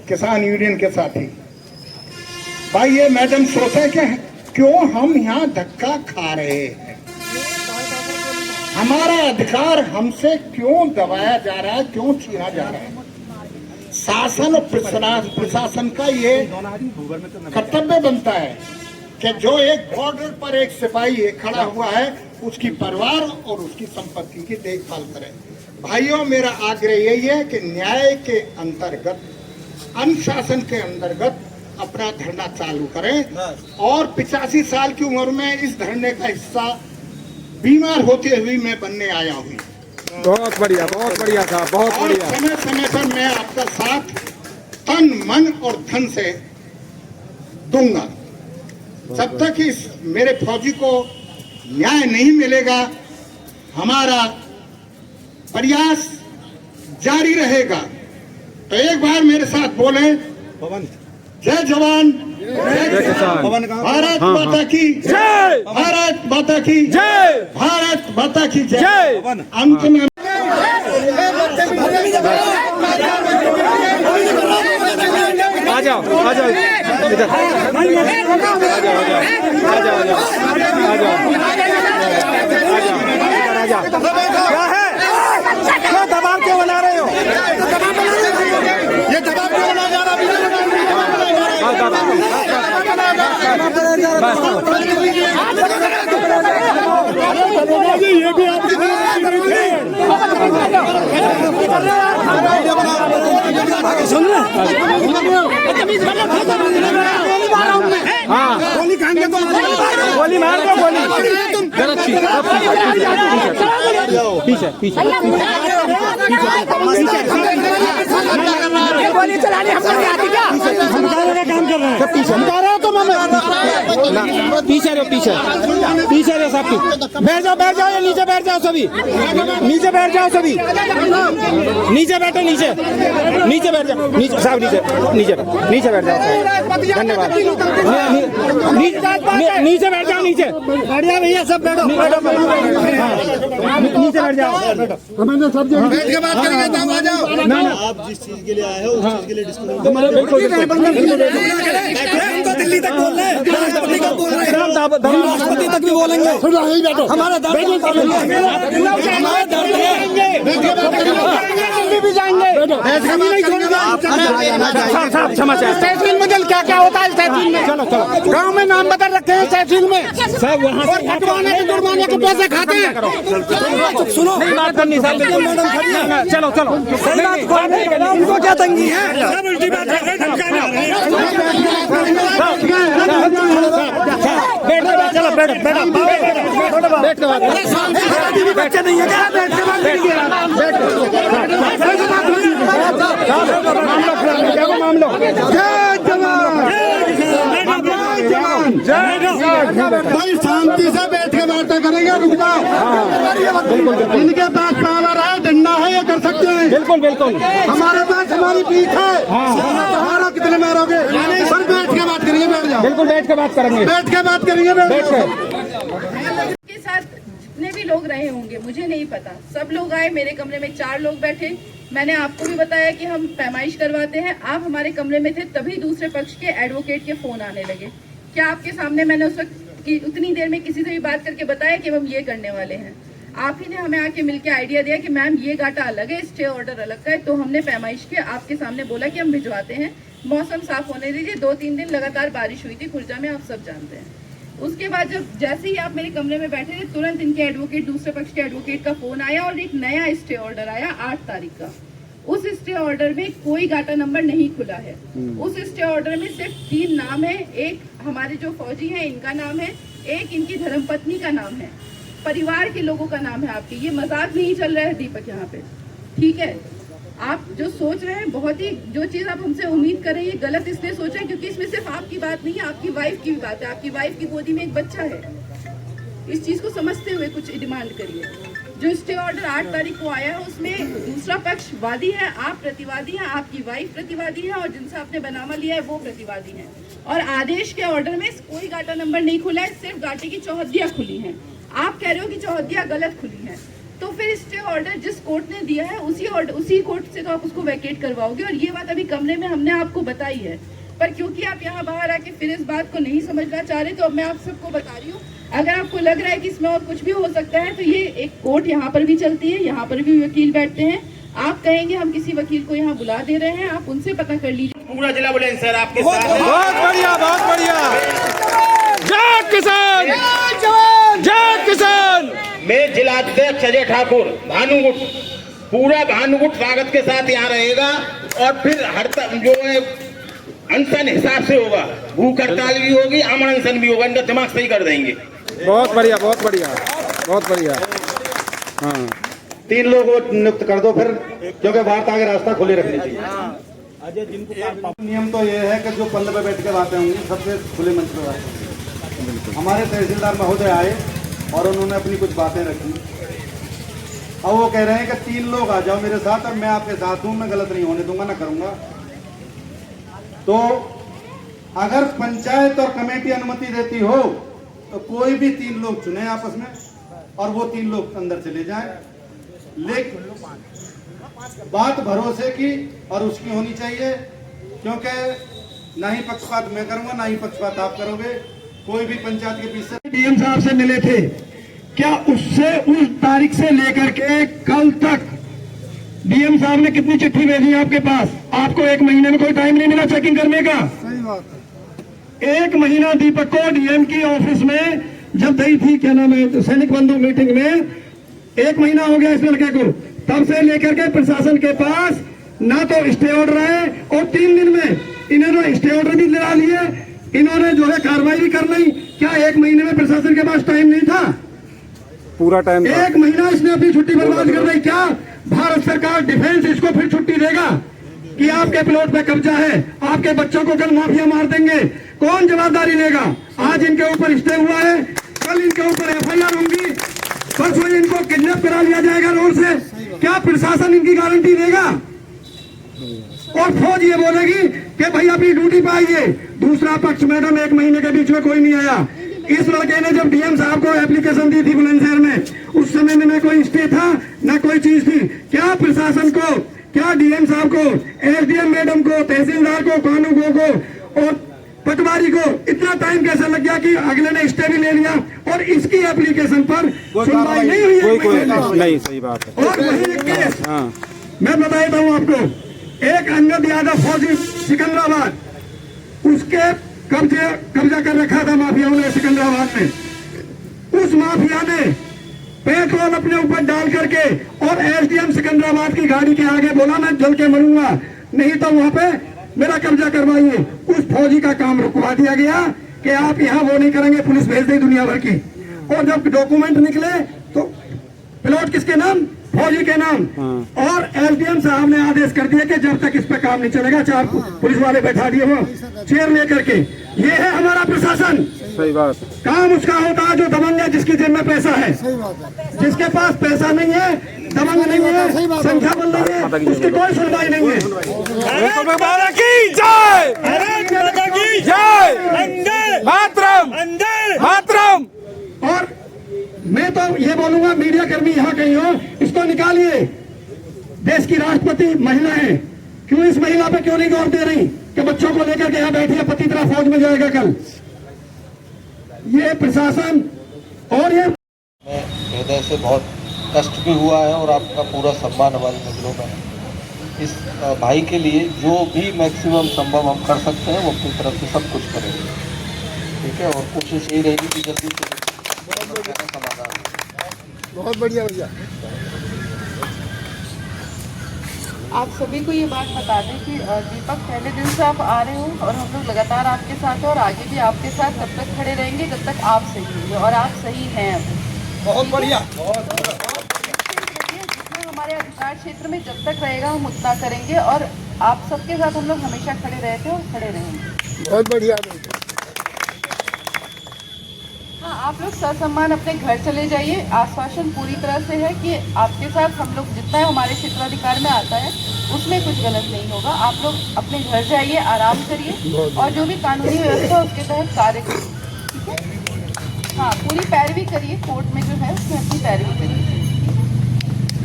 किसान यूनियन के साथी भाई, ये मैडम सोचे कि क्यों हम यहाँ धक्का खा रहे हैं, हमारा अधिकार हमसे क्यों दबाया जा रहा है, क्यों छीना जा रहा है। शासन और प्रशासन का ये कर्तव्य बनता है कि जो एक बॉर्डर पर एक सिपाही खड़ा हुआ है उसकी परिवार और उसकी संपत्ति की देखभाल करे। भाइयों, मेरा आग्रह यही है कि न्याय के अंतर्गत, अनुशासन के अंतर्गत अपना धरना चालू करें। और 85 साल की उम्र में इस धरने का हिस्सा बीमार होते हुए मैं बनने आया हूँ। बहुत बढ़िया साहब, बहुत बढ़िया। समय समय पर मैं आपका साथ तन मन और धन से दूंगा। जब तक इस मेरे फौजी को न्याय नहीं मिलेगा, हमारा प्रयास जारी रहेगा। तो एक बार मेरे साथ बोले, जय जवान जय किसान, भारत माता की जय, भारत माता की जय, भारत माता की जय। अंत में आ जाओ इधर, क्या है, क्यों दबाव क्यों बना रहे हो, ये दबाव क्यों बना जा रहा है। ये भी आपकी सुन रहे, हाँ गोली खाएंगे तो गोली मार दो, गोली पीछे गोली चलाने हम लोग आते क्या, हम काम कर रहे हैं, समझा रहे हो तुम हमें। पीछे रहो सब, बैठ जाओ, ये नीचे बैठ जाओ सभी, नीचे बैठ जाओ सभी, नीचे बैठो, नीचे बैठ जाओ, नीचे साहब, नीचे बैठ जाओ, धन्यवाद। नीचे बैठ जाओ, नीचे बढ़िया भैया, सब बैठो, नीचे बैठ जाओ, हमें सब बैठ के बात करेंगे तब आ जाओ ना। आप जिस चीज के लिए आए हो उस चीज के लिए डिस्कस दिल्ली तक बोल रहे हैं, राष्ट्रपति तक भी बोलेंगे, हमारा भी जाएंगे, तहसील में क्या क्या होता है, तहसील में चलो गांव में नाम बदल रखे हैं, तहसील में सब वहाँ से जुर्माने के पैसे खाते हैं। सुनो बात करनी साहब, चलो उनको क्या तंगी है, बच्चे नहीं है भाई, शांति से बैठ के वार्ता करेंगे, रुक जाओ। इनके पास पावर है, डंडा है, ये कर सकते हैं। बिल्कुल हमारे पास हमारी पीठ है, हमारा कितने मारोगे, सर बैठ के बात करेंगे, बैठ जाओ, बिल्कुल बैठ के बात करेंगे, बैठ के बात करेंगे, बैठ के साथ जितने भी लोग रहे होंगे मुझे नहीं पता, सब लोग आए, मेरे कमरे में 4 लोग बैठे। मैंने आपको भी बताया कि हम पैमाइश करवाते हैं, आप हमारे कमरे में थे, तभी दूसरे पक्ष के एडवोकेट के फोन आने लगे। क्या आपके सामने मैंने उस वक्त की उतनी देर में किसी से भी बात करके बताया कि हम ये करने वाले हैं? आप ही ने हमें आके मिलके आइडिया दिया कि मैम ये गाटा अलग है, स्टे ऑर्डर अलग का है, तो हमने पैमाइश के आपके सामने बोला कि हम भिजवाते हैं, मौसम साफ होने दीजिए। 2-3 दिन लगातार बारिश हुई थी खुर्जा में, आप सब जानते हैं। उसके बाद जैसे ही आप मेरे कमरे में बैठे थे, तुरंत इनके एडवोकेट, दूसरे पक्ष के एडवोकेट का फोन आया और एक नया स्टे ऑर्डर आया 8 तारीख का। उस स्टे ऑर्डर में कोई गाटा नंबर नहीं खुला है। उस स्टे ऑर्डर में सिर्फ 3 नाम है, एक हमारे जो फौजी हैं इनका नाम है, एक इनकी धर्मपत्नी का नाम है, परिवार के लोगों का नाम है आपके। ये मजाक नहीं चल रहा है दीपक यहाँ पे, ठीक है? आप जो सोच रहे हैं, बहुत ही जो चीज आप हमसे उम्मीद कर रहे हैं, ये गलत इसलिए सोच रहे हैं क्योंकि इसमें सिर्फ आपकी बात नहीं है, आपकी वाइफ की भी बात है। आपकी वाइफ की गोदी में एक बच्चा है। इस चीज को समझते हुए कुछ डिमांड करिए। जो स्टे ऑर्डर 8 तारीख को आया है उसमें दूसरा पक्ष वादी है, आप प्रतिवादी हैं, आपकी वाइफ प्रतिवादी है और जिनसे आपने बनामा लिया है वो प्रतिवादी हैं। और आदेश के ऑर्डर में कोई गाटा नंबर नहीं खुला है, सिर्फ गाटे की चौहद्दियां खुली हैं। आप कह रहे हो कि चौहद्दियां गलत खुली हैं। तो फिर स्टे ऑर्डर जिस कोर्ट ने दिया है उसी कोर्ट से तो आप उसको वैकेट करवाओगे। और ये बात अभी कमरे में हमने आपको बताई है, पर क्योंकि आप यहाँ बाहर आके फिर इस बात को नहीं समझना चाह रहे, तो अब मैं आप सबको बता रही हूँ, अगर आपको लग रहा है कि इसमें और कुछ भी हो सकता है, तो ये एक कोर्ट यहाँ पर भी चलती है, यहाँ पर भी वकील बैठते हैं। आप कहेंगे हम किसी वकील को यहाँ बुला दे रहे हैं, आप उनसे पता कर लीजिए। पूरा जिला बुलंदशहर आपके साथ है। बहुत बढ़िया, बहुत बढ़िया। जय किसान, जय किसान। मैं जिलाध्यक्ष अजय ठाकुर भानुगुट, पूरा भानुगुट स्वागत के साथ यहाँ रहेगा। और फिर हड़ताल जो है अनशन हिसाब से होगा, भूख हड़ताल भी होगी, अमन अनशन भी होगा, इनका दिमाग सही कर देंगे। बहुत बढ़िया, बहुत बढ़िया, बहुत बढ़िया। हाँ, 3 लोग नियुक्त कर दो फिर, क्योंकि वार्ता का रास्ता खुले रखनी चाहिए। नियम तो ये है कि जो पल्ले पे बैठ के बातें होंगी सबसे खुले मंच पे बातें होंगी। हमारे तहसीलदार महोदय आए और उन्होंने अपनी कुछ बातें रखी। अब वो कह रहे हैं कि 3 लोग आ जाओ मेरे साथ, और मैं आपके साथ हूं, मैं गलत नहीं होने दूंगा, ना करूंगा। तो अगर पंचायत और कमेटी अनुमति देती हो तो कोई भी 3 लोग चुने आपस में, और वो 3 लोग अंदर चले जाएं। लेकिन बात भरोसे की और उसकी होनी चाहिए, क्योंकि ना ही पक्षपात मैं करूंगा, ना ही पक्षपात आप करोगे। कोई भी पंचायत के पीछे डीएम साहब से मिले थे, क्या उससे उस तारीख से लेकर के कल तक डीएम साहब ने कितनी चिट्ठी भेजी है आपके पास? आपको 1 महीने में कोई टाइम नहीं मिला चेकिंग करने का? सही बात है। 1 महीना दीपक को डीएम की ऑफिस में जब गई थी, क्या नाम है, सैनिक बंधु मीटिंग में, 1 महीना हो गया इस लड़के को, तब से लेकर के प्रशासन के पास ना तो स्टे ऑर्डर आए, और 3 दिन में इन्होंने स्टे ऑर्डर भी दिला लिए, इन्होंने जो है कार्रवाई भी कर ली। क्या 1 महीने में प्रशासन के पास टाइम नहीं था? पूरा टाइम था। 1 महीना इसने अपनी छुट्टी बर्बाद कर दी। क्या भारत सरकार डिफेंस इसको फिर छुट्टी देगा कि आपके प्लॉट पे कब्जा है, आपके बच्चों को कल माफिया मार देंगे? कौन जवाबदारी लेगा? आज इनके ऊपर स्टे हुआ है, कल इनके ऊपर एफआईआर होंगी, परसों इनको किडनैप करा लिया जाएगा रोड से। क्या प्रशासन इनकी गारंटी देगा? और फौज ये बोलेगी कि भाई अपनी ड्यूटी पे आइए। दूसरा पक्ष, मैडम 1 महीने के बीच में कोई नहीं आया। इस लड़के ने जब डीएम साहब को एप्लीकेशन दी थी बुलंदशहर में, उस समय में न कोई स्टे था, न कोई चीज थी। क्या प्रशासन को, क्या डीएम साहब को, एसडीएम मैडम को, तहसीलदार को, कानूनगो को और पटवारी को इतना टाइम कैसे लग गया कि अगले ने स्टे भी ले लिया और इसकी एप्लीकेशन पर सुनवाई नहीं हुई? नहीं, सही बात है। और वही एक केस हाँ, मैं बता देता हूँ आपको, एक अंगद यादव फौजी सिकंदराबाद, उसके कब्जा कर रखा था माफियाओं ने सिकंदराबाद में। उस माफिया ने पेट्रोल अपने ऊपर डाल करके और एसडीएम सिकंदराबाद की गाड़ी के आगे बोला मैं जल के मरूंगा, नहीं तो वहां पे मेरा कब्जा करवाइए। उस फौजी का काम रुकवा दिया गया कि आप यहाँ वो नहीं करेंगे, पुलिस भेज दी दुनिया भर की। और जब डॉक्यूमेंट निकले तो प्लॉट किसके नाम? फौजी के नाम। और एसडीएम साहब ने आदेश कर दिया कि जब तक इस पे काम नहीं चलेगा, 4 पुलिस वाले बैठा दिए वो चेयर लेकर के। ये है हमारा प्रशासन। सही बात। काम उसका होता है जो दबंग है, जिसकी जेब में पैसा है। जिसके पास पैसा नहीं है, दबंग नहीं है, संख्या बल नहीं है, उसकी कोई सुनवाई नहीं है। और मैं तो ये बोलूंगा, मीडिया कर्मी यहाँ कहीं हो, इसको निकालिए। देश की राष्ट्रपति महिला है, क्यों इस महिला पे क्यों नहीं गौर दे रही कि बच्चों को लेकर के यहाँ बैठी है, पति तरह फौज में जाएगा कल? ये प्रशासन और ये हृदय से बहुत कष्ट भी हुआ है और आपका पूरा सम्मान हमारे नजरों में है। इस भाई के लिए जो भी मैक्सिमम संभव हम कर सकते हैं वो अपनी तरफ से सब कुछ करेंगे, ठीक है। और कोशिश यही रहेगी कि जल्दी से समाधान। बहुत बढ़िया भैया। आप सभी को ये बात बता दें कि दीपक पहले दिन से आप आ रहे हो और हम लोग लगातार आपके साथ हैं और आगे भी आपके साथ तब तक खड़े रहेंगे जब तक आप सही होंगे, और आप सही हैं अब। बहुत बढ़िया। जितना हमारे अधिकार क्षेत्र में जब तक रहेगा हम उतना करेंगे, और आप सबके साथ हम लोग हमेशा खड़े रहे थे और खड़े रहेंगे। बहुत बढ़िया। हाँ, आप लोग ससम्मान अपने घर चले जाइए। आश्वासन पूरी तरह से है कि आपके साथ हम लोग जितना हमारे क्षेत्राधिकार में आता है उसमें कुछ गलत नहीं होगा। आप लोग अपने घर जाइए, आराम करिए और जो भी कानूनी व्यवस्था उसके तहत कार्य करिए, ठीक है। हाँ, पूरी पैरवी करिए, कोर्ट में जो है उसमें अपनी पैरवी करिए।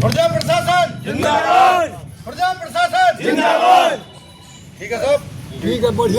प्रजा प्रशासन जिंदाबाद, प्रजा प्रशासन जिंदाबाद। ठीक है साहब, ठीक है, बढ़िया।